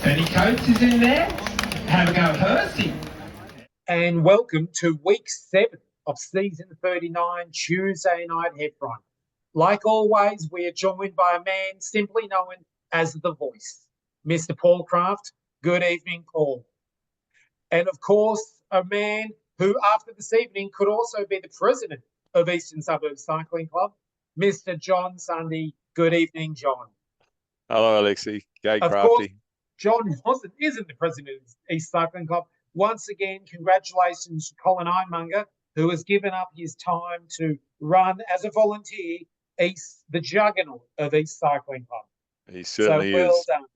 Bernie Coates is in there. Have a go, Hersey. And welcome to week 7 of season 39, Tuesday night Heffron. Like always, we are joined by a man simply known as The Voice, Mr. Paul Craft. Good evening, Paul. And of course, a man who after this evening could also be the president of Eastern Suburbs Cycling Club, Mr. John Sunde. Good evening, John. Hello, Alexi. Gay Of Crafty. course, John isn't the president of East Cycling Club. Once again, congratulations to Colin Ironmonger, who has given up his time to run as a volunteer East, the juggernaut of East Cycling Club. He certainly is. So well done.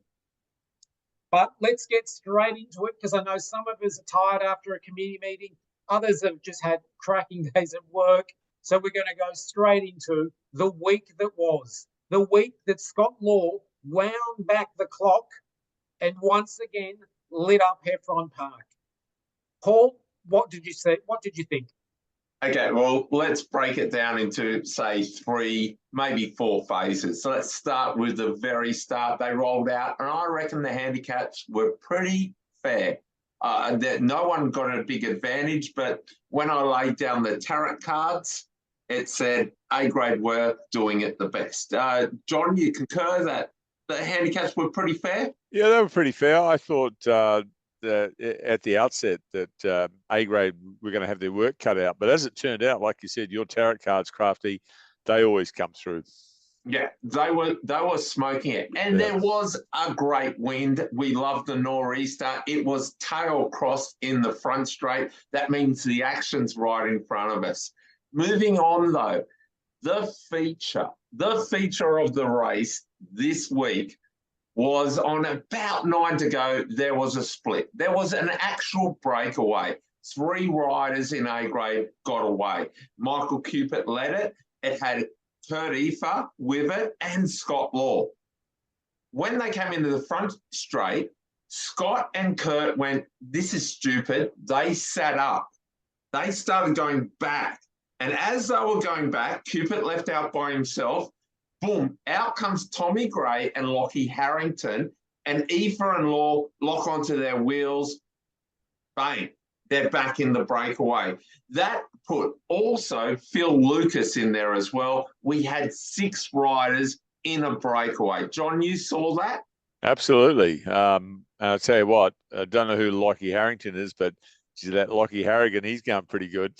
But let's get straight into it, because I know some of us are tired after a committee meeting. Others have just had cracking days at work. So we're going to go straight into the week that was. The week that Scott Law wound back the clock and once again lit up Heffron Park. Paul, what did you say? What did you think? Okay, well, let's break it down into, say, 3, maybe 4 phases. So let's start with the very start. They rolled out, and I reckon the handicaps were pretty fair. That no one got a big advantage, but when I laid down the tarot cards, it said A grade were doing it the best. John, you concur that the handicaps were pretty fair? Yeah, they were pretty fair. I thought that at the outset that A grade were going to have their work cut out. But as it turned out, like you said, your tarot cards, Crafty, they always come through. Yeah, they were smoking it. And there was a great wind. We loved the nor'easter. It was tail cross in the front straight. That means the action's right in front of us. Moving on, though, the feature of the race this week was on about 9 to go. There was a split. There was an actual breakaway. 3 riders in A grade got away. Michael Cupid led it. It had Kurt Efer with it and Scott Law. When they came into the front straight, Scott and Kurt went, "This is stupid." They sat up. They started going back. And as they were going back, Cupid left out by himself. Boom, out comes Tommy Gray and Lockie Harrington, and Efer and Law lock onto their wheels. Bang, they're back in the breakaway. That put also Phil Lucas in there as well. We had 6 riders in a breakaway. John, you saw that? Absolutely. I'll tell you what, I don't know who Lockie Harrington is, but that Lockie Harrigan, he's going pretty good.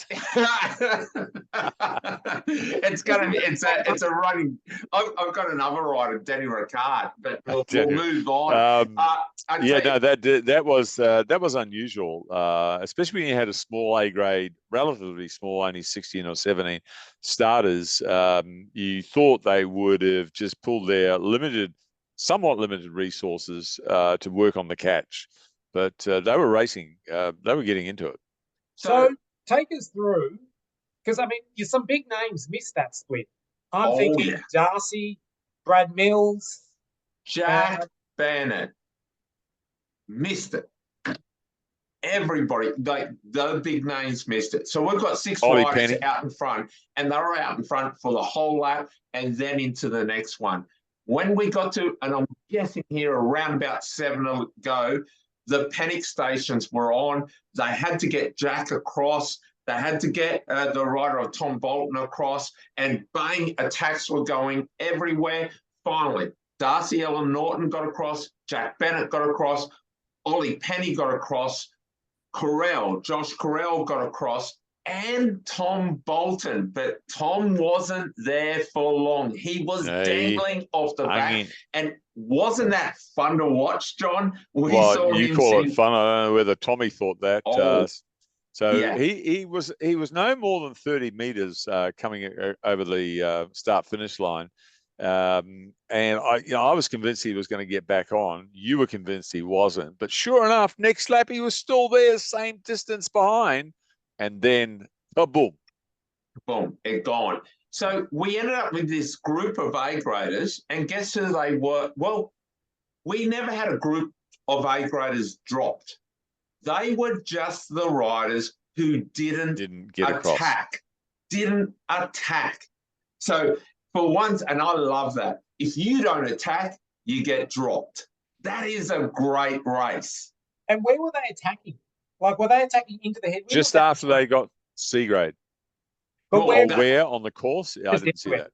It's a running. I've got another rider, Danny Ricard, but we'll move on. That was unusual, especially when you had a small A grade, relatively small, only 16 or 17 starters. You thought they would have just pulled their somewhat limited resources to work on the catch. But they were racing. They were getting into it. So take us through, because, I mean, some big names missed that split. I'm thinking Darcy, Brad Mills. Jack Bennett missed it. Everybody, the big names missed it. So we've got 6 riders out in front, and they were out in front for the whole lap and then into the next one. When we got to, and I'm guessing here around about 7 to go, the panic stations were on. They had to get Jack across. They had to get the rider of Tom Bolton across, and bang, attacks were going everywhere. Finally, Darcy Ellen Norton got across. Jack Bennett got across. Ollie Penny got across. Josh Carell got across, and Tom Bolton. But Tom wasn't there for long. He was dangling off the back. And wasn't that fun to watch, John? You call it fun. I don't know whether Tommy thought that. He was no more than 30 meters coming over the start-finish line. And I was convinced he was going to get back on. You were convinced he wasn't. But sure enough, next lap he was still there, same distance behind. And then, boom. Boom, it gone. So we ended up with this group of A graders, and guess who they were? Well, we never had a group of A graders dropped. They were just the riders who didn't attack. Didn't attack. So for once, and I love that, if you don't attack, you get dropped. That is a great race. And where were they attacking? Like, were they attacking into the headwind? Just after they got C grade. But where on the course? I didn't see that.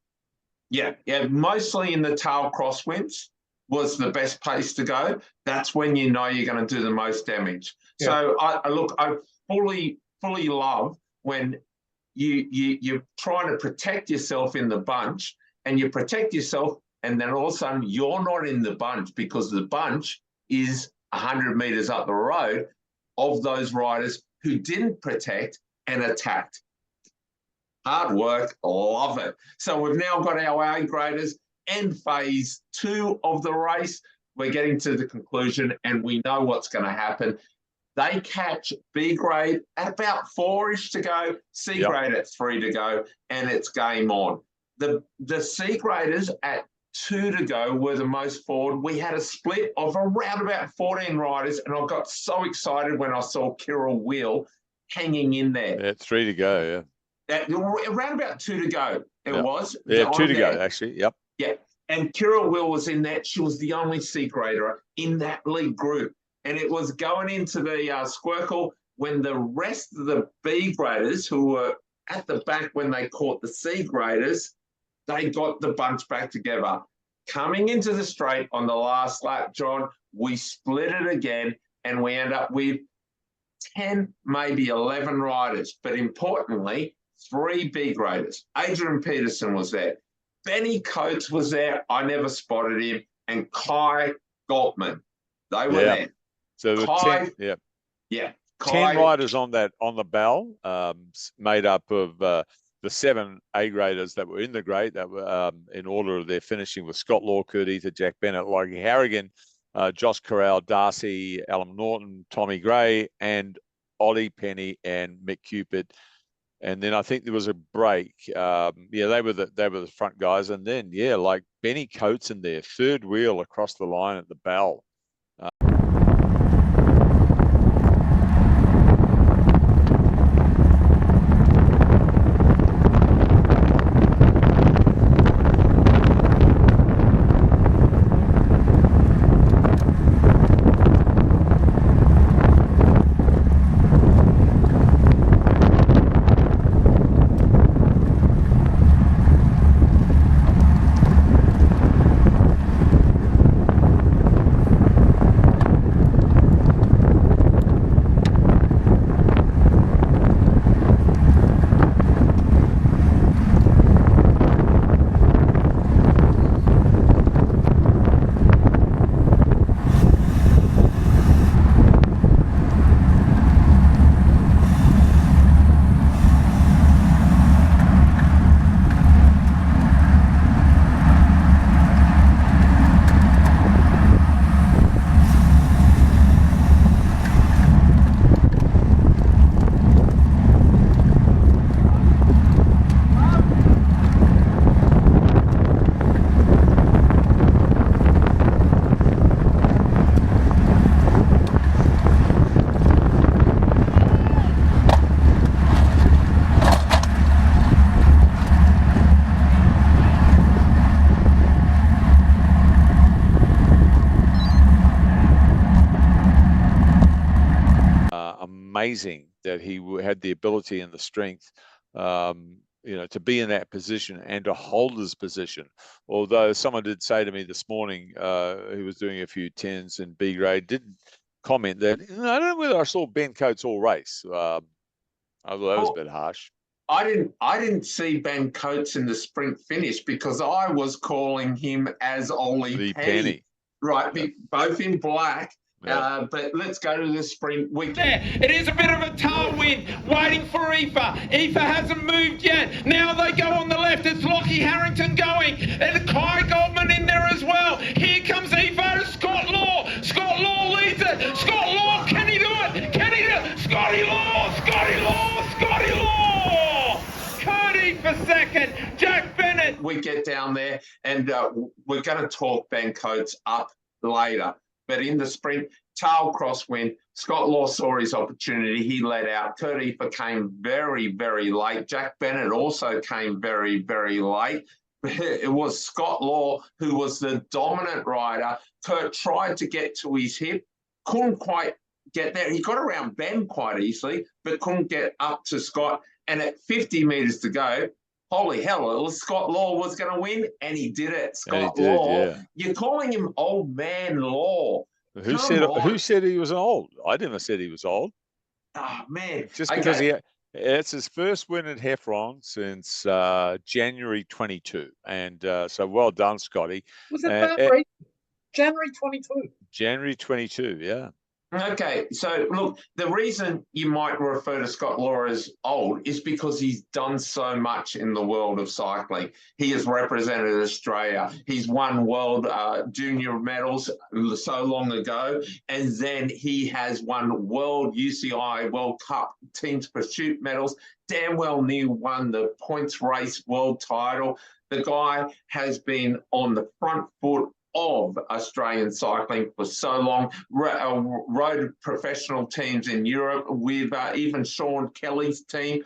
Yeah, mostly in the tail crosswinds was the best place to go. That's when you know you're going to do the most damage. Yeah. So I fully love when you're trying to protect yourself in the bunch, and you protect yourself, and then all of a sudden you're not in the bunch because the bunch is 100 meters up the road of those riders who didn't protect and attacked. Hard work, love it. So we've now got our A graders and phase 2 of the race. We're getting to the conclusion and we know what's going to happen. They catch B grade at about 4-ish to go, C grade at 3 to go, and it's game on. The C graders at 2 to go were the most forward. We had a split of around about 14 riders, and I got so excited when I saw Kirill Wheel hanging in there. Yeah, 3 to go, around about 2 to go, it was. Yeah, 2 to go, actually, yep. Yeah, and Kirill Wheel was in that. She was the only C grader in that lead group. And it was going into the Squircle when the rest of the B graders who were at the back when they caught the C graders, they got the bunch back together. Coming into the straight on the last lap, John, we split it again and we end up with 10, maybe 11 riders. But importantly, 3 B graders. Adrian Peterson was there. Benny Coates was there. I never spotted him. And Kai Galtman. They were there. So there were 10, 10 riders on the bell, made up of the 7 A graders that were in the grade that were in order of their finishing with Scott Law, Kurt Ether, Jack Bennett, Logie Harrigan, Josh Corral, Darcy, Alan Norton, Tommy Gray, and Ollie Penny and Mick Cupid. And then I think there was a break. They were the front guys, and then like Benny Coates in there, third wheel across the line at the bell. Amazing that he had the ability and the strength, to be in that position and to hold his position. Although someone did say to me this morning, who was doing a few 10s in B grade, did comment that, I don't know whether I saw Ben Coates all race. I thought that was a bit harsh. I didn't see Ben Coates in the sprint finish because I was calling him as Ollie Penny. Right, both in black. Yeah. But let's go to the sprint weekend. It is a bit of a tailwind waiting for Aoife. Aoife hasn't moved yet. Now they go on the left. It's Lockie Harrington going. And Kai Goldman in there as well. Here comes Aoife to Scott Law. Scott Law leads it. Scott Law, can he do it? Can he do it? Scotty Law, Scotty Law, Scotty Law. Cody for second. Jack Bennett. We get down there and we're going to talk Ben Coates up later. But in the sprint, tail crosswind, Scott Law saw his opportunity. He led out. Kurt Ether came very, very late. Jack Bennett also came very, very late. it was Scott Law who was the dominant rider. Kurt tried to get to his hip, couldn't quite get there. He got around Ben quite easily, but couldn't get up to Scott. And at 50 metres to go, holy hell, it was Scott Law was going to win, and he did it. Scott Law. Yeah. You're calling him old man Law. Who said he was old? I never said he was old. Oh, man. Just because it's his first win at Heffron since January 22. And so well done, Scotty. Was it that right? January 22? January 22, yeah. Okay, so look, the reason you might refer to Scott Law as old is because he's done so much in the world of cycling. He has represented Australia. He's won world junior medals so long ago, and then he has won world UCI World Cup teams pursuit medals. Damn well near won the points race world title. The guy has been on the front foot of Australian cycling for so long, rode professional teams in Europe with even Sean Kelly's team.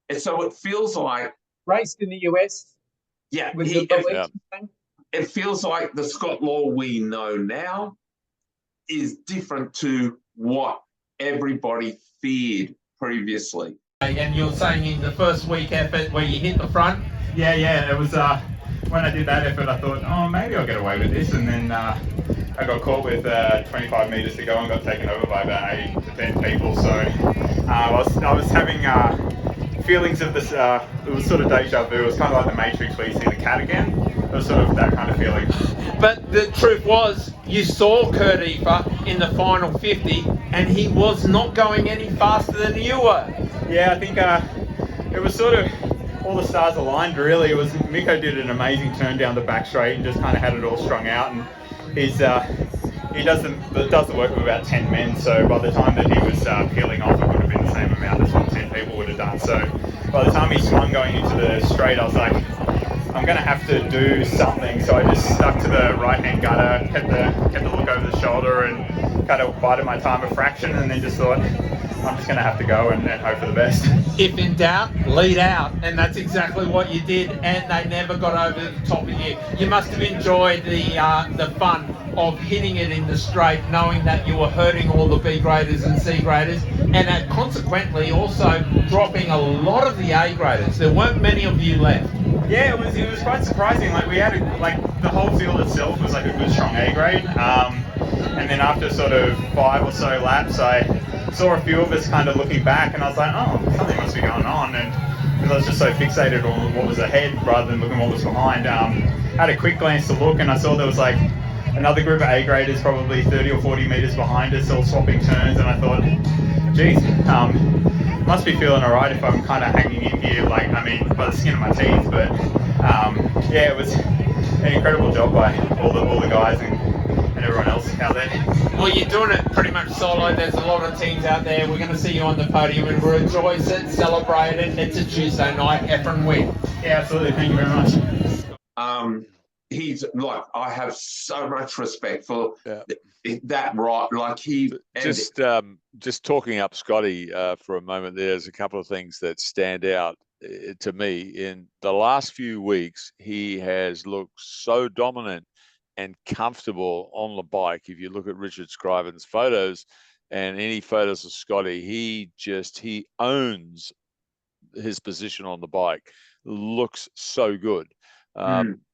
And so it feels like... Raced in the US. Yeah. It feels like the Scott Law we know now is different to what everybody feared previously. And you're saying in the first week effort where you hit the front? Yeah, it was... when I did that effort, I thought, oh, maybe I'll get away with this. And then I got caught with 25 metres to go and got taken over by about 8 to 10 people. So I was having feelings of this, it was sort of deja vu. It was kind of like the Matrix where you see the cat again. It was sort of that kind of feeling. But the truth was, you saw Kurt Efer in the final 50 and he was not going any faster than you were. Yeah, I think it was sort of... all the stars aligned, really. It was Miko did an amazing turn down the back straight and just kind of had it all strung out. And he does the work of about 10 men. So by the time that he was peeling off, it would have been the same amount as what 10 people would have done. So by the time he swung going into the straight, I was like, I'm going to have to do something. So I just stuck to the right-hand gutter, kept the look over the shoulder, and kind of bided my time a fraction, and then just thought, I'm just going to have to go and hope for the best. If in doubt, lead out, and that's exactly what you did, and they never got over the top of you. You must have enjoyed the fun of hitting it in the straight, knowing that you were hurting all the B graders and C graders, and consequently also dropping a lot of the A graders. There weren't many of you left. Yeah, it was quite surprising. Like, we had the whole field itself was like a good strong A grade, and then after sort of 5 or so laps, I saw a few of us kind of looking back, and I was like, oh, something must be going on. And because I was just so fixated on what was ahead rather than looking what was behind, I had a quick glance to look, and I saw there was like another group of A graders probably 30 or 40 metres behind us, all swapping turns, and I thought, geez, must be feeling all right if I'm kind of hanging in here, like, I mean, by the skin of my teeth. But yeah, it was an incredible job by all the guys and everyone else out there. Well, you're doing it pretty much solo. There's a lot of teams out there. We're going to see you on the podium and rejoice it, celebrate it. It's a Tuesday night, Heffron win. Yeah, absolutely. Thank you very much. He's like, I have so much respect for that, right? Like just talking up Scotty for a moment. There's a couple of things that stand out to me. In the last few weeks, he has looked so dominant and comfortable on the bike. If you look at Richard Scriven's photos and any photos of Scotty, he owns his position on the bike. Looks so good.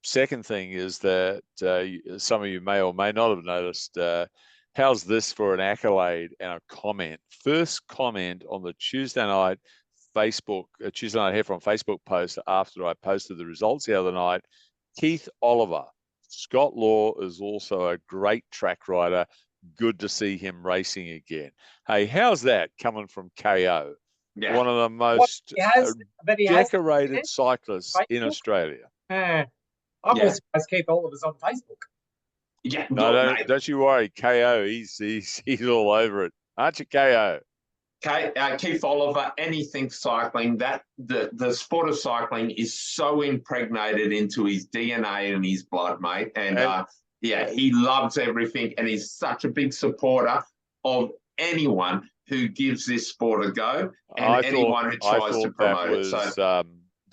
Second thing is that some of you may or may not have noticed, how's this for an accolade and a comment? First comment on the Tuesday night Heffron Facebook post after I posted the results the other night. Keith Oliver, Scott Law is also a great track rider. Good to see him racing again. Hey, how's that coming from KO? Yeah. One of the most decorated cyclists in Australia. I'm also surprised Keith Oliver's on Facebook. Yeah, no, don't you worry. KO, he's all over it. Aren't you, KO? Keith Oliver, anything cycling, that the sport of cycling is so impregnated into his DNA and his blood, mate. And he loves everything, and he's such a big supporter of anyone who gives this sport a go and anyone who tries to promote it. So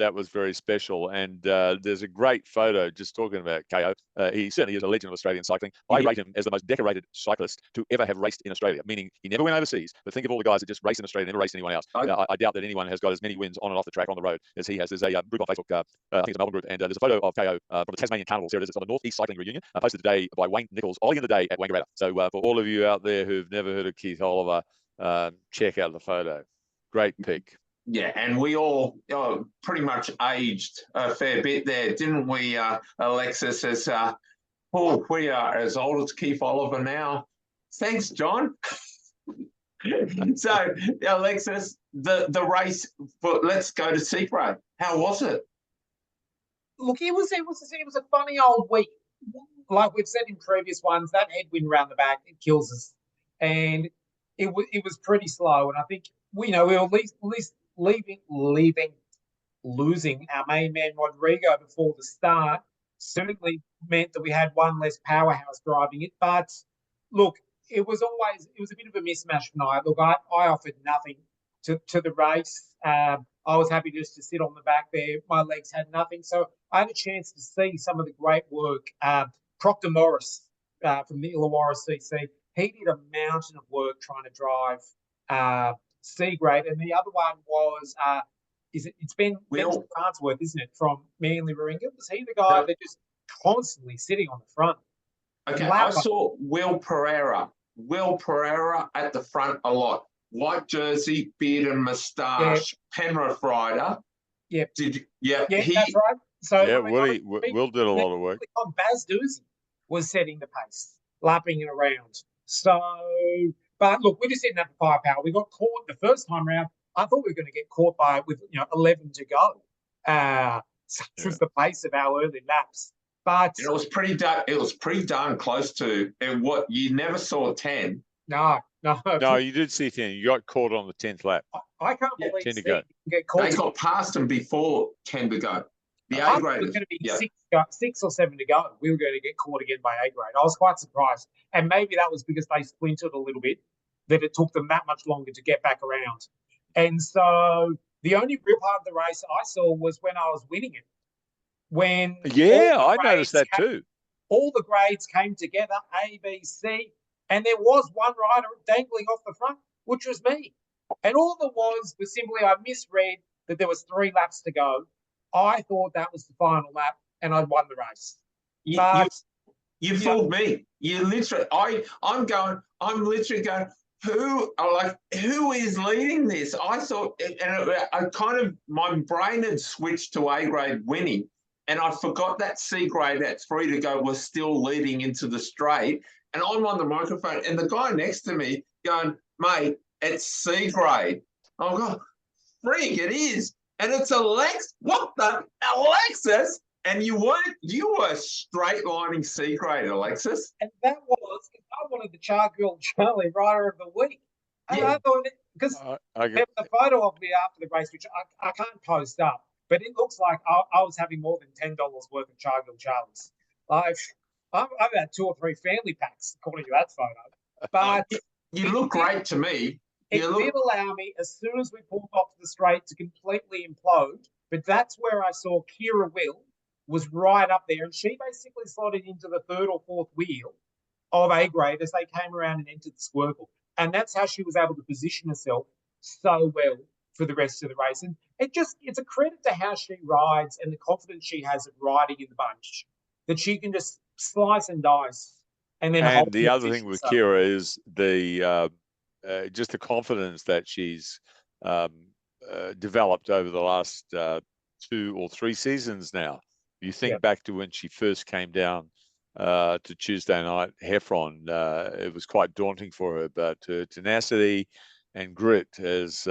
that was very special. And there's a great photo just talking about KO. He certainly is a legend of Australian cycling. I rate him as the most decorated cyclist to ever have raced in Australia, meaning he never went overseas. But think of all the guys that just raced in Australia, never raced anyone else. I doubt that anyone has got as many wins on and off the track on the road as he has. There's a group on Facebook, I think it's a Melbourne group, and there's a photo of KO from the Tasmanian Carnival. Here it is. It's on the North East Cycling Reunion, posted today by Wayne Nichols, Ollie in the Day at Wangaratta. So for all of you out there who've never heard of Keith Oliver, check out the photo. Great pick. Yeah, and we all pretty much aged a fair bit there, didn't we, Alexis? As we are as old as Keith Oliver now. Thanks, John. So, Alexis, the race. But let's go to Seagrave. How was it? Look, it was a funny old week. Like we've said in previous ones, that headwind around the back, it kills us, and it was pretty slow. And I think we were at least losing our main man Rodrigo before the start certainly meant that we had one less powerhouse driving it. But look, it was a bit of a mismatch tonight. Look, I offered nothing to the race. I was happy just to sit on the back there. My legs had nothing. So I had a chance to see some of the great work. Proctor Morris from the Illawarra CC, he did a mountain of work trying to drive C-grade. And the other one was, it's Ben Farnsworth, isn't it, from Manly Warringah? Was he the guy that just constantly sitting on the front? Okay, I saw Will Pereira at the front a lot. White jersey, beard and moustache, Penrith rider. Yeah. Yeah, that's right. So yeah, Will did a lot of work. Baz Doozy was setting the pace, lapping it around. So, but look, we just didn't have the firepower. We got caught the first time round. I thought we were going to get caught with 11 to go. Such was the pace of our early laps. But it was pretty darn close to what you never saw 10. No, you did see 10. You got caught on the 10th lap. I can't believe 10 to go. Get caught. They got past them before 10 to go. The A grade was going to be 6 or 7 to go. We were going to get caught again by A grade. I was quite surprised, and maybe that was because they splintered a little bit, that it took them that much longer to get back around. And so the only real part of the race I saw was when I was winning it. I noticed that too. All the grades came together, A, B, C, and there was one rider dangling off the front, which was me. And all there was simply I misread that there was 3 laps to go. I thought that was the final lap, and I'd won the race. You fooled me. You literally, I'm literally going, who is leading this? I thought, and my brain had switched to A grade winning, and I forgot that C grade at 3 to go was still leading into the straight. And I'm on the microphone, and the guy next to me going, mate, it's C grade. Oh God, freak, it is. And it's Alexis. What the Alexis? And you were straight lining C grade, Alexis. And that was because I wanted the Chargill Charlie Rider of the Week. And I thought because there was a photo of me after the race, which I can't post up, but it looks like I was having more than $10 worth of Chargill Charlies. I've had 2 or 3 family packs according to that photo. But you look great to me. It did allow me, as soon as we pulled off the straight, to completely implode. But that's where I saw Kira Will was right up there, and she basically slotted into the 3rd or 4th wheel of A grade as they came around and entered the squircle. And that's how she was able to position herself so well for the rest of the race. And it's a credit to how she rides and the confidence she has of riding in the bunch, that she can just slice and dice. And the other thing with Kira is just the confidence that she's developed over the last 2 or 3 seasons now. You think back to when she first came down to Tuesday night, Heffron, it was quite daunting for her, but her tenacity and grit is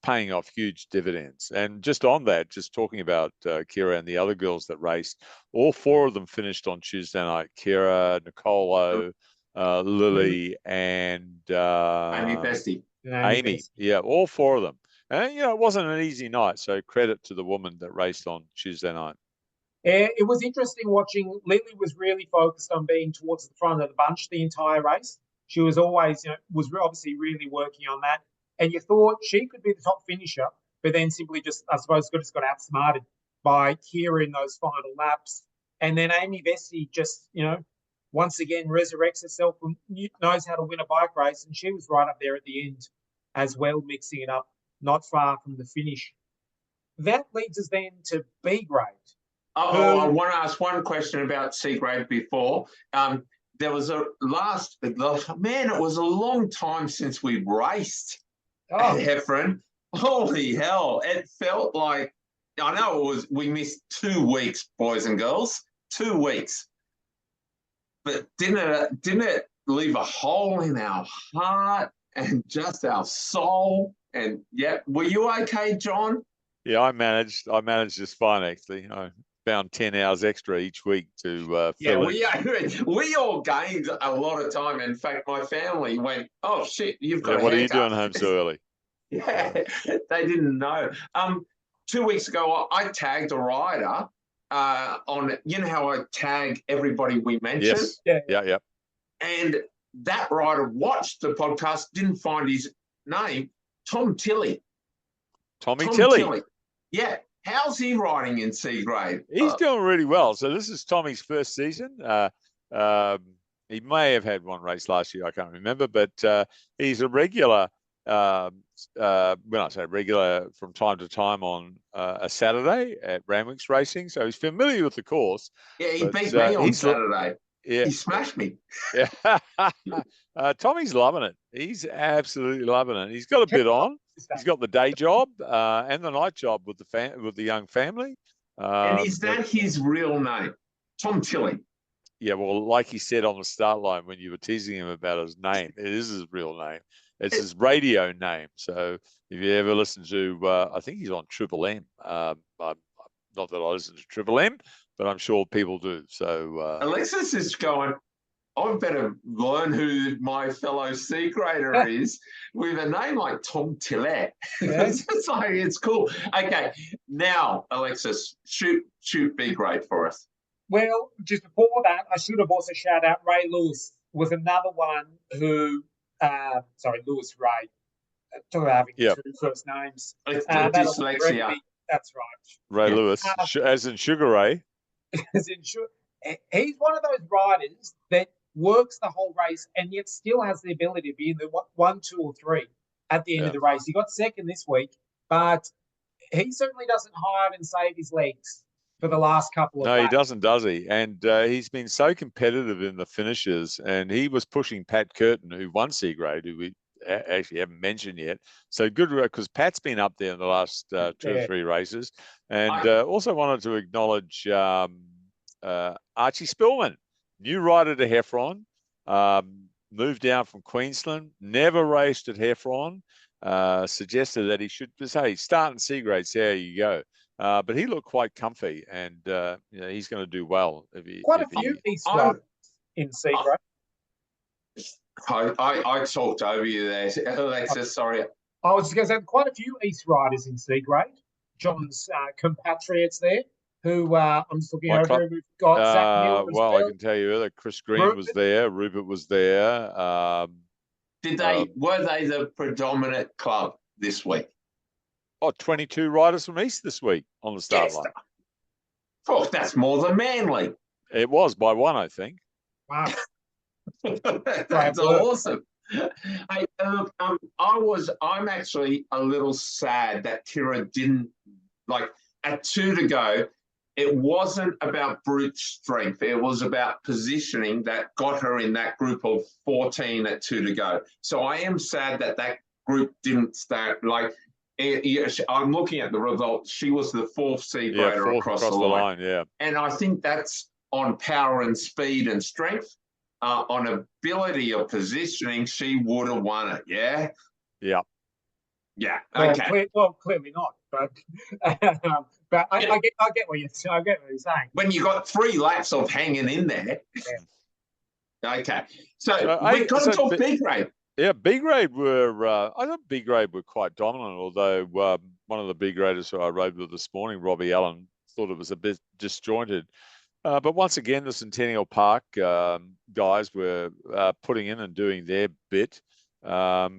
paying off huge dividends. And just on that, just talking about Kira and the other girls that raced, all 4 of them finished on Tuesday night. Kira, Nicolo, Lily, and Amy Bestie. Amy, yeah, all 4 of them. And, it wasn't an easy night, so credit to the woman that raced on Tuesday night. It was interesting watching. Lily was really focused on being towards the front of the bunch the entire race. She was always, was obviously really working on that. And you thought she could be the top finisher, but then simply just, I suppose, just got outsmarted by Kira in those final laps. And then Amy Vesey just, once again resurrects herself and knows how to win a bike race. And she was right up there at the end as well, mixing it up, not far from the finish. That leads us then to B grade. I want to ask one question about C grade before. There was it was a long time since we raced at Heffron. Holy hell. It felt like, I know we missed 2 weeks, boys and girls, 2 weeks. But didn't it leave a hole in our heart and just our soul? And yeah, were you okay, John? Yeah, I managed just fine, actually. I found 10 hours extra each week to fill in. We all gained a lot of time. In fact, my family went, "Oh shit, you've got." What are you doing home so early? Yeah, they didn't know. 2 weeks ago, I tagged a rider on. You know how I tag everybody we mentioned. Yes. Yeah. And that rider watched the podcast, didn't find his name. Tom Tilley. Tommy Tilley. Yeah. How's he riding in C grade? He's doing really well. So this is Tommy's first season. He may have had one race last year. I can't remember, but he's a regular. When I say regular, from time to time on a Saturday at Ramwick's Racing. So he's familiar with the course. Yeah, he beat me on Saturday. Yeah. He smashed me. Yeah. Tommy's loving it. He's absolutely loving it. He's got a bit on. He's got the day job and the night job with the young family. And is that his real name? Tom Tilley. Yeah, well, like he said on the start line when you were teasing him about his name, it is his real name. It's his radio name. So if you ever listen to, I think he's on Triple M. Not that I listen to Triple M, but I'm sure people do. So Alexis is going, I better learn who my fellow C grader is with a name like Tom Tilley. It's cool. Okay, now, Alexis, shoot B grade for us. Well, just before that, I should have also shouted out Ray Lewis was another one who, Lewis Ray. Talk about having 2 first names. Dyslexia. That's right. Ray Lewis, as in Sugar Ray. He's one of those riders that works the whole race and yet still has the ability to be in the 1, 2, or 3 at the end of the race. He got second this week, but he certainly doesn't hide and save his legs for the last couple of laps. He doesn't, does he? And he's been so competitive in the finishes, and he was pushing Pat Curtin, who won C grade, who we actually haven't mentioned yet. So good, because Pat's been up there in the last 2 or 3 races. And also wanted to acknowledge Archie Spillman, new rider to Heffron, moved down from Queensland, never raced at Heffron, suggested that he should just, hey, start in C grade, see how you go. But he looked quite comfy, and he's going to do well. Quite a few East riders in C grade. I talked over you there, Alexis. Sorry. I was just going to say quite a few East riders in C grade. John's compatriots there, who I'm just looking over. We've got Zach Miller. Well, I can tell you that Chris Green was there, Rupert was there. Were they the predominant club this week? 22 riders from East this week on the start line. Oh, that's more than Manly. It was by 1, I think. Wow. That's awesome. I'm actually a little sad that Kira didn't, like, at 2 to go, it wasn't about brute strength. It was about positioning that got her in that group of 14 at 2 to go. So I am sad that group didn't start, like, I'm looking at the results. She was the 4th C grader across the line. Yeah. And I think that's on power and speed and strength. On ability of positioning, she would have won it. Yeah. Yeah. Yeah. Okay. Clearly not. But I get what you're saying. When you got 3 laps of hanging in there. Yeah. Okay. So we've got to talk B grade. Yeah, B grade were. I thought B grade were quite dominant. Although one of the B graders who I rode with this morning, Robbie Allen, thought it was a bit disjointed. But once again, the Centennial Park guys were putting in and doing their bit.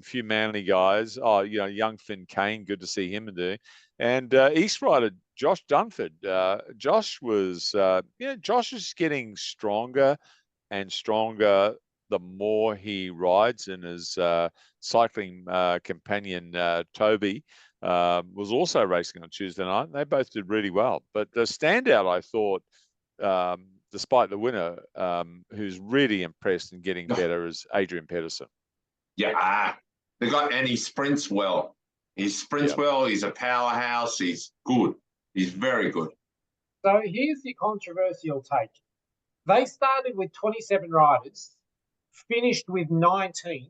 few Manly guys. Oh, young Finn Kane, good to see him and East Rider Josh Dunford. Josh was, Josh is getting stronger and stronger the more he rides, and his cycling companion Toby was also racing on Tuesday night. They both did really well, but the standout, I thought, despite the winner, who's really impressed and getting better, is Adrian Pedersen. Yeah, and he sprints well. He sprints well. He's a powerhouse. He's good. He's very good. So here's the controversial take. They started with 27 riders, finished with 19,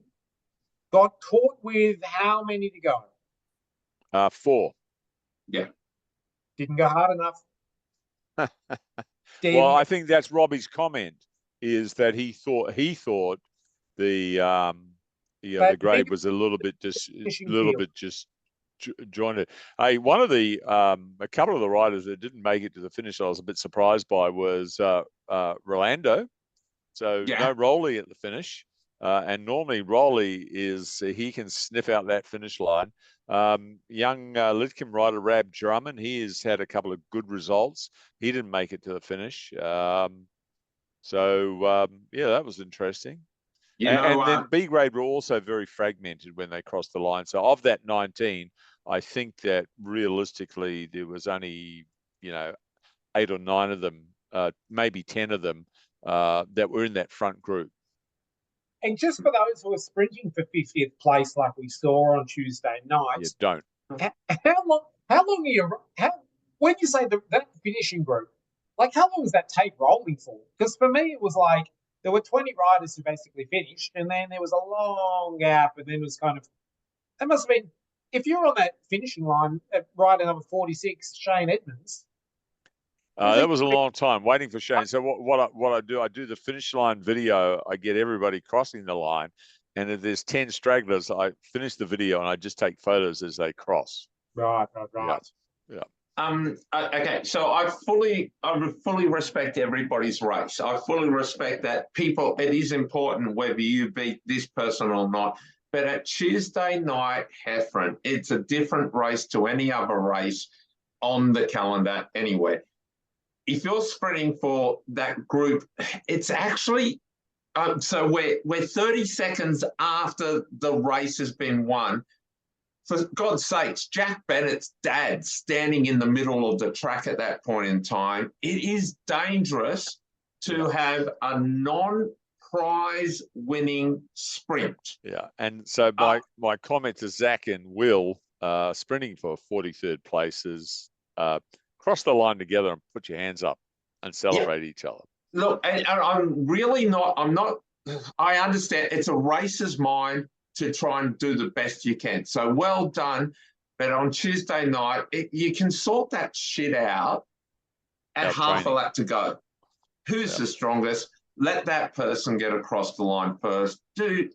got caught with how many to go? 4. Yeah. Didn't go hard enough. Well, I think that's Robbie's comment, is that he thought the the grade was a little bit just jointed. Hey, one of the a couple of the riders that didn't make it to the finish, I was a bit surprised by, was Rolando. So no Rolly at the finish, and normally Rolly he can sniff out that finish line. Young Lidcombe rider Rab Drummond, he has had a couple of good results. He didn't make it to the finish. That was interesting. And then B grade were also very fragmented when they crossed the line. So of that 19, I think that realistically there was only 8 or 9 of them, maybe 10 of them that were in that front group. And just for those who are sprinting for 50th place, like we saw on Tuesday night, don't. How long are you? When you say that finishing group, like how long is that tape rolling for? Because for me, it was like there were 20 riders who basically finished, and then there was a long gap, and then it was kind of, that must have been, if you're on that finishing line at rider number 46, Shane Edmonds. That was a long time waiting for Shane. So what I do the finish line video. I get everybody crossing the line, and if there's 10 stragglers, I finish the video and I just take photos as they cross. Right. Yeah. Okay, so I fully respect everybody's race. I fully respect that it is important whether you beat this person or not. But at Tuesday night, Heffron, it's a different race to any other race on the calendar anywhere. If you're sprinting for that group, it's actually so we're 30 seconds after the race has been won. For God's sakes, Jack Bennett's dad standing in the middle of the track at that point in time. It is dangerous to have a non-prize winning sprint. Yeah, and so my comment to Zach and Will, sprinting for 43rd place is cross the line together and put your hands up and celebrate each other. Look, and I understand it's a racer's mind to try and do the best you can. So well done. But on Tuesday night, you can sort that shit out at half a lap to go. Who's the strongest? Let that person get across the line first. There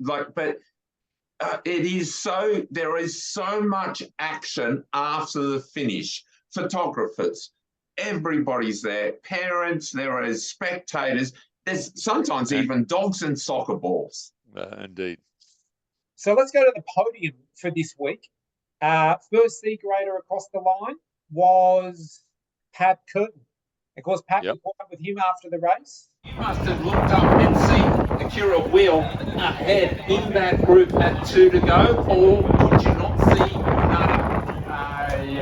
is so much action after the finish. Photographers, everybody's there. Parents, there are spectators. There's sometimes even dogs and soccer balls. Indeed. So let's go to the podium for this week. First C grader across the line was Pat Curtin. Of course, Pat, you caught up with him after the race. You must have looked up and seen Akira Wheel ahead in that group at 2 to go, or did you not see none?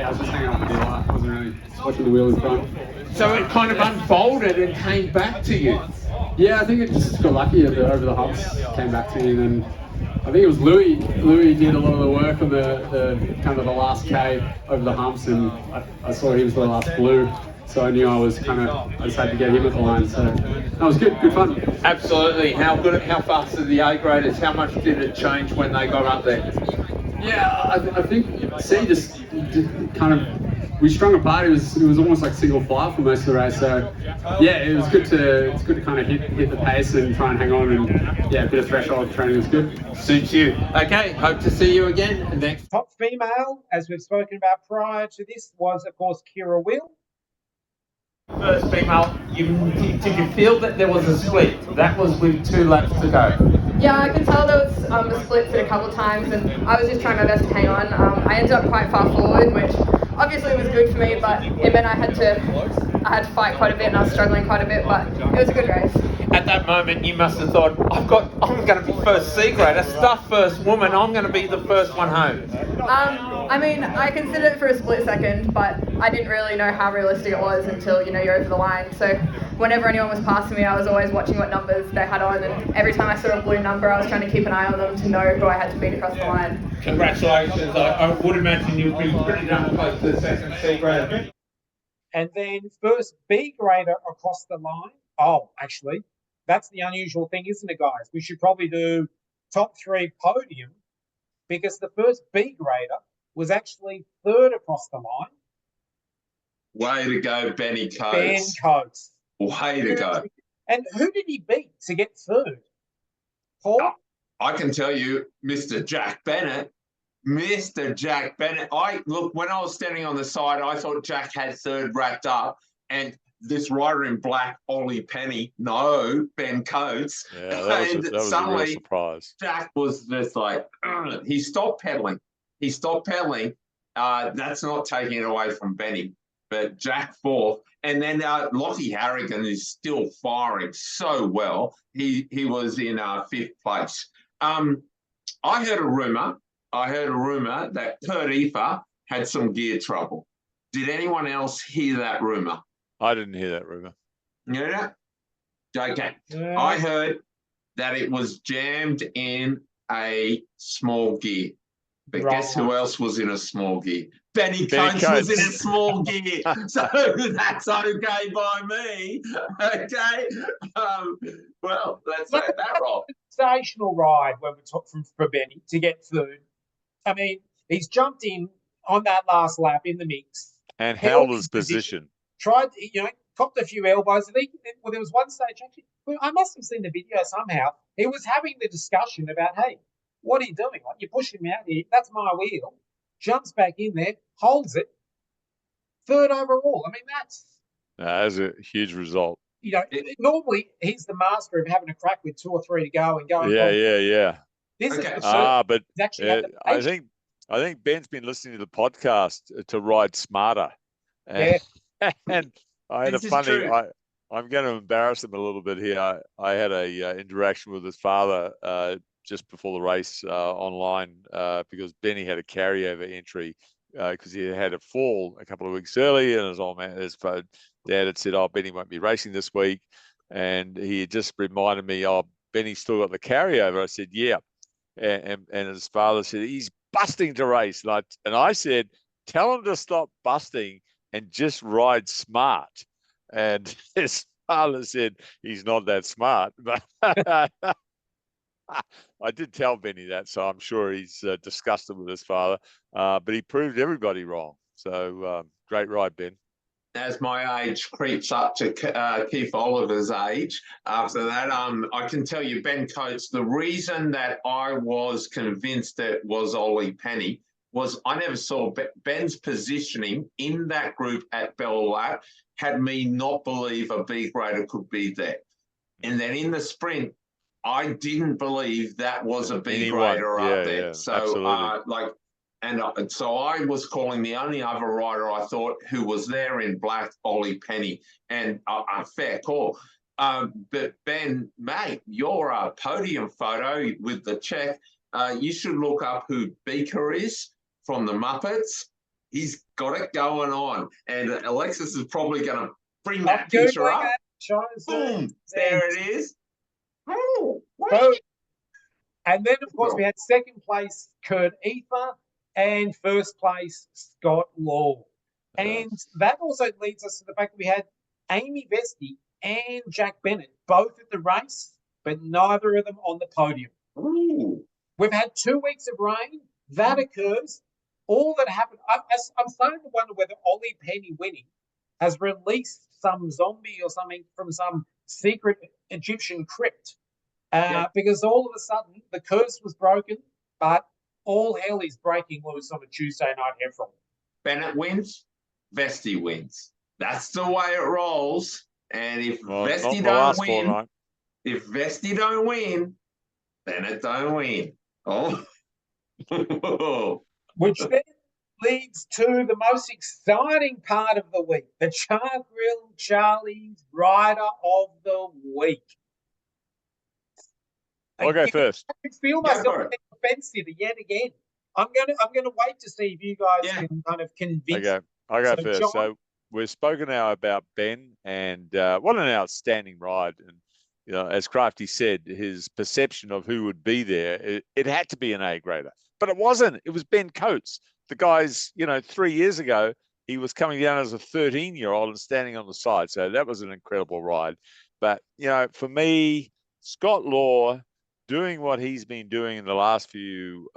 I was just hanging out with the wheel. I wasn't really watching the wheel in front. So it kind of unfolded and came back to you. Yeah, I think it just got lucky over the humps, came back to me, and then I think it was Louis. Louis did a lot of the work on the kind of the last K over the humps, and I saw he was the last blue, so I knew I just had to get him at the line. So that was good fun. Absolutely. How fast are the A graders? How much did it change when they got up there? Yeah, I think C just kind of, we strung apart. It was almost like single file for most of the race. So yeah, it's good to kind of hit the pace and try and hang on, and a bit of threshold training is good. Suits you. Okay, hope to see you again next. Top female, as we've spoken about prior to this, was of course Kira Will. First female Did you feel that there was a split? That was with 2 laps to go. Yeah, I could tell there was a split a couple of times, and I was just trying my best to hang on. I ended up quite far forward, which obviously was good for me, but it meant I had to fight quite a bit, and I was struggling quite a bit, but it was a good race. At that moment, you must have thought, I'm going to be first C grade, a stuffed first woman, I'm going to be the first one home. I mean, I considered it for a split second, but I didn't really know how realistic it was until, you're over the line. So whenever anyone was passing me, I was always watching what numbers they had on, and every time I saw a blue number, I was trying to keep an eye on them to know who I had to beat across the line. Congratulations. I would imagine you'll be pretty damn close to the second C grade. And then first B grader across the line. Oh, actually, that's the unusual thing, isn't it, guys? We should probably do top 3 podium, because the first B grader was actually 3rd across the line. Way to go, Benny Coates. Ben Coates. Way to go. And who did he beat to get 3rd? Paul? I can tell you, Mr. Jack Bennett. Mr. Jack Bennett. When I was standing on the side, I thought Jack had 3rd wrapped up, and this rider in black, Ollie Penny, no, Ben Coates. Yeah, that was a real surprise. Jack was just like, he stopped pedaling. That's not taking it away from Benny, but Jack 4th. And then Lockie Harrigan is still firing so well. He was in 5th place. I heard a rumor that Kurt Efer had some gear trouble. Did anyone else hear that rumor? I didn't hear that rumor. You heard that? Okay. Yeah. I heard that it was jammed in a small gear. But guess who else was in a small gear? Benny Coates was in a small gear. So that's okay by me. Okay. Well, let's say that roll. Sensational ride when we talk for Benny to get 3rd. I mean, he's jumped in on that last lap in the mix. And held his position. Tried, copped a few elbows. And there was one stage, actually, I must have seen the video somehow. He was having the discussion about, hey, what are you doing? Like, you're pushing me out here. That's my wheel. Jumps back in there, holds it. 3rd overall. I mean, that's a huge result. Normally he's the master of having a crack with 2 or 3 to go and going. Yeah. This Okay. is the But actually I think Ben's been listening to the podcast to ride smarter. Yeah. And I had This a is funny. true. I'm going to embarrass him a little bit here. I had a interaction with his father just before the race online because Benny had a carryover entry because he had a fall a couple of weeks early, and his dad had said, "Oh, Benny won't be racing this week," and he had just reminded me, "Oh, Benny's still got the carryover." I said, "Yeah," and his father said, "He's busting to race," and I said, "Tell him to stop busting and just ride smart." And his father said, "He's not that smart," but I did tell Benny that, so I'm sure he's disgusted with his father. But he proved everybody wrong. So great ride, Ben. As my age creeps up to Keith Oliver's age, after that, I can tell you, Ben Coates, the reason that I was convinced it was Ollie Penny was I never saw Ben's positioning in that group at Bell Lap had me not believe a B grader could be there. And then in the sprint, I didn't believe that was a B grader up there. Yeah, so so I was calling the only other rider I thought who was there in black, Ollie Penny, and a fair call. But Ben, mate, your podium photo with the check, you should look up who Beaker is from the Muppets. He's got it going on, and Alexis is probably going to bring that picture up. Boom! There it is. Oh, and then, of course, we had 2nd place Kurt Efer and 1st place Scott Law. And that also leads us to the fact that we had Amy Vesti and Jack Bennett both at the race, but neither of them on the podium. Ooh. We've had 2 weeks of rain. That occurs. All that happened, I'm starting to wonder whether Ollie Penny winning has released some zombie or something from some secret Egyptian crypt. Because all of a sudden the curse was broken, but all hell is breaking loose on a Tuesday night Heffron. Bennett wins, Vesti wins. That's the way it rolls. And if Well, Vesty not the don't last win, fortnight. if Vesty don't win, then it don't win. Oh. Which then leads to the most exciting part of the week, the Char Grill Charlie's Rider of the Week. I'll go first. I can feel myself getting offensive yet again. I'm gonna wait to see if you guys can kind of convince. Okay, I'll go So, first. John? So we've spoken now about Ben, and what an outstanding ride. And you know, as Crafty said, his perception of who would be there, it had to be an A grader, but it wasn't. It was Ben Coates. The guy's, 3 years ago, he was coming down as a 13-year-old and standing on the side. So that was an incredible ride. But for me, Scott Law, doing what he's been doing in the last few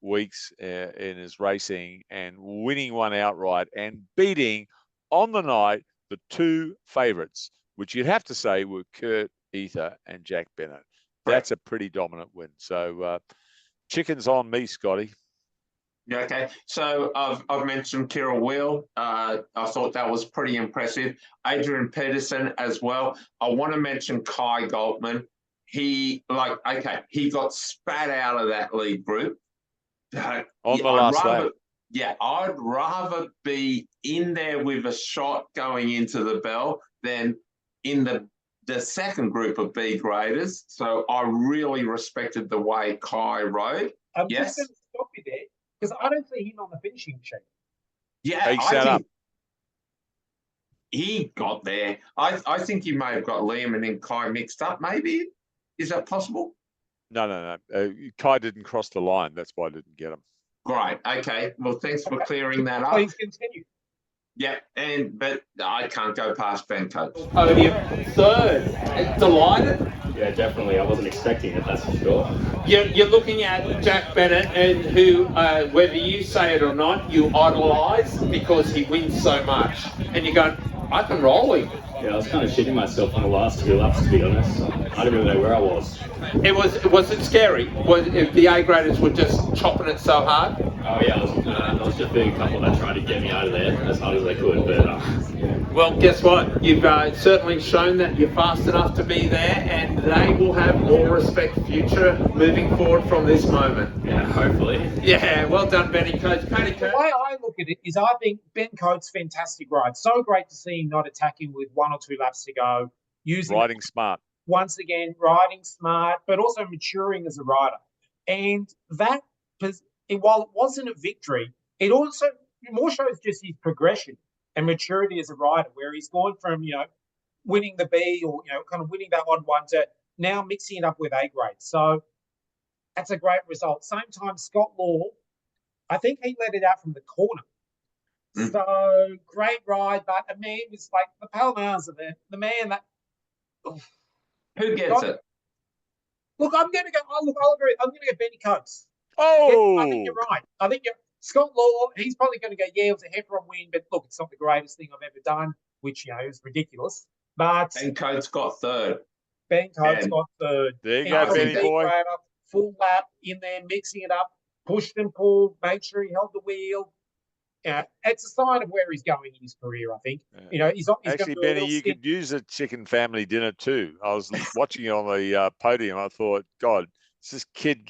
weeks in his racing and winning one outright and beating on the night the two favourites, which you'd have to say were Kurt Ether and Jack Bennett. That's a pretty dominant win. So chickens on me, Scotty. Yeah, okay. So I've mentioned Kira Wheel. I thought that was pretty impressive. Adrian Peterson as well. I want to mention Kai Goldman. He got spat out of that lead group. On the last lap. Yeah, I'd rather be in there with a shot going into the bell than in the second group of B graders. So I really respected the way Kai rode. I'm just going to stop you there because I don't see him on the finishing sheet. Yeah, he sat up. He got there. I think he may have got Liam and then Kai mixed up, maybe. Is that possible? No. Kai didn't cross the line. That's why I didn't get him. Right. Okay. Well, thanks for clearing that up. Please continue. Yeah, but I can't go past Ben Coates. Podium third. Delighted? Yeah, definitely. I wasn't expecting it, that's for sure. You're looking at Jack Bennett, and who, whether you say it or not, you idolise because he wins so much. And you're going, I can roll him. Yeah, I was kind of shitting myself on the last few laps, to be honest. I didn't really know where I was. Was it scary? If the A graders were just chopping it so hard? Oh yeah, I was just being a couple that tried to get me out of there as hard as they could, but yeah. Well, guess what? You've certainly shown that you're fast enough to be there, and they will have more respect future moving forward from this moment. Yeah, hopefully. Yeah, well done, Benny Coates. Paddy Coates. The way I look at it is I think Ben Coates' fantastic ride. So great to see him not attacking with 1 or 2 laps to go. Riding smart. Once again, riding smart, but also maturing as a rider. And that, while it wasn't a victory, it also more shows just his progression and maturity as a rider, where he's gone from, winning the B or, kind of winning that odd one to now mixing it up with A grade. So that's a great result. Same time, Scott Law, I think he let it out from the corner. So great ride, but a man was like the Palomars are there. The man that who gets it? Look, I'm going to go. I'll agree. I'm going to go Benny Coates. Oh, I think you're right. I think Scott Law. He's probably going to go. Yeah, it was a Heffron win, but look, it's not the greatest thing I've ever done, which is ridiculous. But Ben Coates got third. Ben Coates got third. There you go, Benny boy. Full lap in there, mixing it up, pushed and pulled, made sure he held the wheel. It's a sign of where he's going in his career, I think. He's actually, Benny, you could use a chicken family dinner too. I was watching you on the podium. I thought, God, can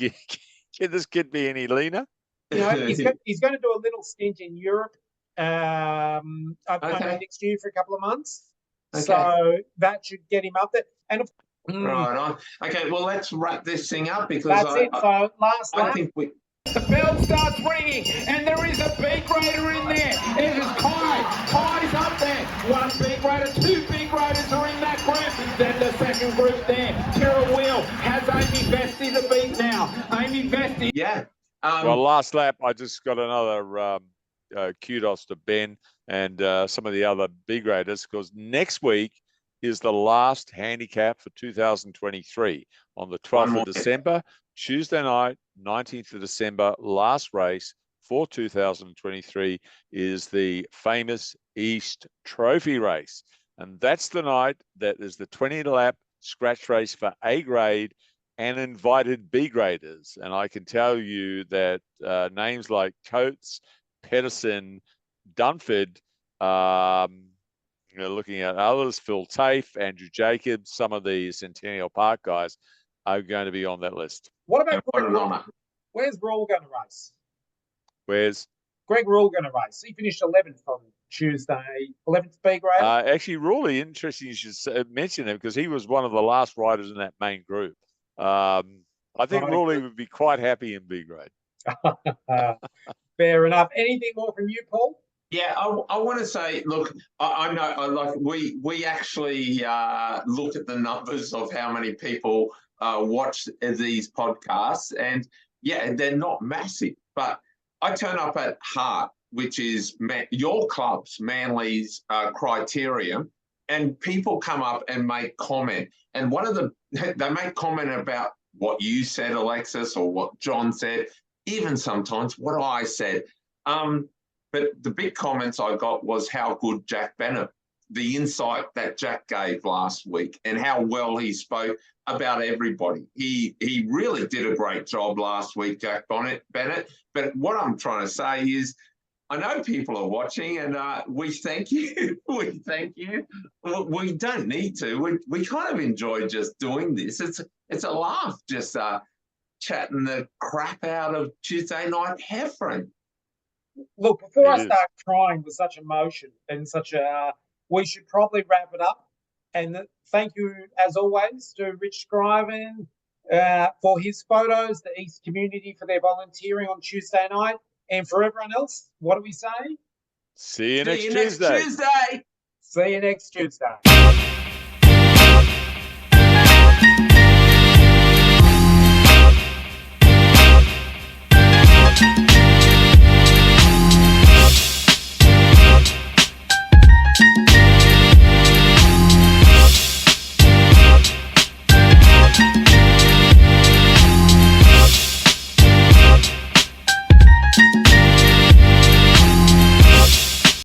this kid be any leaner? He's going to do a little stint in Europe next year for a couple of months. Okay. So that should get him up there. And right on. Okay, well, let's wrap this thing up because that's it. So last lap. I think the bell starts ringing, and there is a B grader in there. It is Kai. Kai's up there. 1 B grader, 2 B graders are in that group. Then the second group there. Kira Wheel has Amy Vesty to beat now. Amy Vesty. Yeah. Well, last lap, I just got another kudos to Ben and some of the other B graders because next week is the last handicap for 2023 on the 12th of December. Tuesday night, 19th of December, last race for 2023 is the famous East Trophy race. And that's the night that is the 20-lap scratch race for A grade and invited B graders. And I can tell you that names like Coates, Pedersen, Dunford, looking at others, Phil Tafe, Andrew Jacobs, some of the Centennial Park guys are going to be on that list. What about What Greg an honour. Where's Rule going to race? Where's Greg Rule going to race? He finished 11th on Tuesday, 11th B grade. actually really interesting you should mention him because he was one of the last riders in that main group. I think Right. Ruley would be quite happy in B grade. Fair enough. Anything more from you, Paul? Yeah, I want to say, look, I know, we actually look at the numbers of how many people watch these podcasts, and yeah, they're not massive, but I turn up at Heart, which is your club's, Manly's criterion, and people come up and make comment, and they make comment about what you said, Alexis, or what John said, even sometimes what I said. But the big comments I got was how good Jack Bennett, the insight that Jack gave last week and how well he spoke about everybody. He really did a great job last week, Jack Bennett. But what I'm trying to say is, I know people are watching, and we thank you. We thank you. We don't need to. We kind of enjoy just doing this. It's a laugh, just chatting the crap out of Tuesday night Heffron. Look, before I start crying with such emotion and we should probably wrap it up. And thank you, as always, to Rich Scriven for his photos, the East community for their volunteering on Tuesday night, and for everyone else, what do we say? See you next Tuesday. See you next Tuesday.